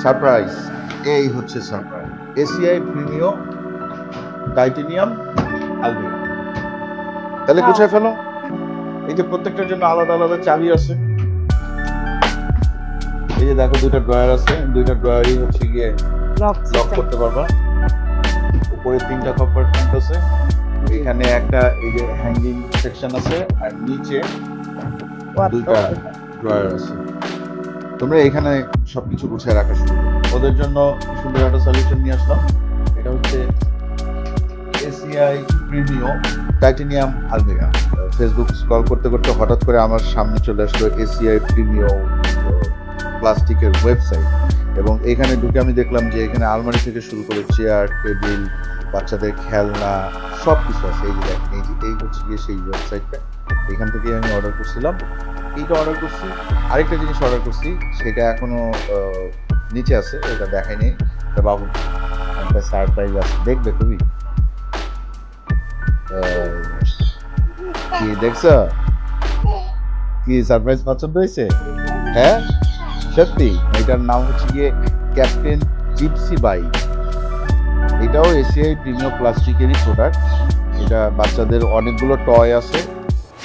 Surprise, এই হচ্ছে surprise. ACI premium titanium আলমিরা। তাহলে গুছায় ফেলো। এই যে প্রত্যেকটার জন্য আলাদা আলাদা চাবি আছে। এই যে দেখো দুইটা ড্রয়ার আছে, দুইটা ড্রয়ারই হচ্ছে গিয়ে লক করতে পারবা। উপরে 3টা কম্পার্টমেন্ট আছে, এখানে একটা এই যে হ্যাঙ্গিং সেকশন আছে, আর নিচে 2টা ড্রয়ার আছে। তোমরা এখানে সবকিছু গুছিয়ে রাখা শুরু করো। ওদের জন্য সুন্দর একটা সলিউশন নিয়ে আসলাম। এটা হচ্ছে এসিআই প্রিমিয়াম টাইটেনিয়াম আলমিরা। ফেসবুক স্ক্রল করতে করতে হঠাৎ করে আমার সামনে চলে আসলো এসিআই প্রিমিয়াম প্লাস্টিকের ওয়েবসাইট, এবং এখানে ঢুকে আমি দেখলাম যে এখানে আলমারি থেকে শুরু করে চেয়ার, টেবিল, বাচ্চাদের খেলনা সব কিছু আছে। এই যে দেখেন, এই হচ্ছে গিয়ে সেই ওয়েবসাইটটা। এখান থেকে আমি অর্ডার করছিলাম, এইটা অর্ডার করছি। আরেকটা জিনিস অর্ডার করছি, সেটা এখনো নিচে আছে, ওটা দেখাইনি। বাবু একটা সারপ্রাইজ আছে, দেখবে তুমি। কি দেখছো? কি সারপ্রাইজ পছন্দ হয়েছে? হ্যাঁ সত্যি। এটার নাম হচ্ছে গিয়ে ক্যাপ্টেন জিপসি বাইক। এটাও এসিআই প্রিমিয়াম প্লাস্টিকেরই প্রোডাক্ট। এটা বাচ্চাদের অনেকগুলো টয় আছে,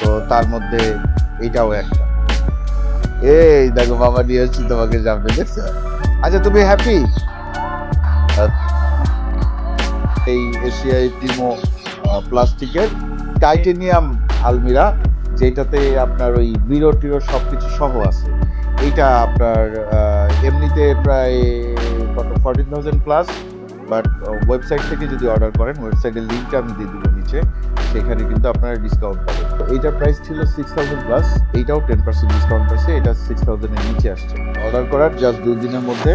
তো তার মধ্যে এটাও একটা। এই দেখো বাবা নিয়ে আসছি তোমাকে সামনে, দেখছো? আচ্ছা তুমি হ্যাপি? এই এসিআই প্রিমিয়াম প্লাস্টিকের টাইটেনিয়াম আলমিরা, যেটাতে আপনার ওই বিরো টিরো সবকিছু সহ আছে। এইটা আপনার এমনিতে প্রায় কত 14,000 প্লাস, বাট ওয়েবসাইট থেকে যদি অর্ডার করেন, ওয়েবসাইটের লিঙ্কটা আমি দিয়ে দেবো নিচে, সেখানে কিন্তু আপনারা ডিসকাউন্ট পাবেন। তো এইটার প্রাইস ছিল 6,000 প্লাস, এইটাও 10% ডিসকাউন্ট আছে, এটা 6,000 এর নিচে আসছে। অর্ডার করার জাস্ট 2 দিনের মধ্যে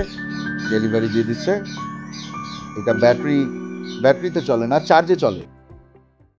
ডেলিভারি দিয়ে দিচ্ছে। এটা ব্যাটারিতে চলে না, চার্জে চলে।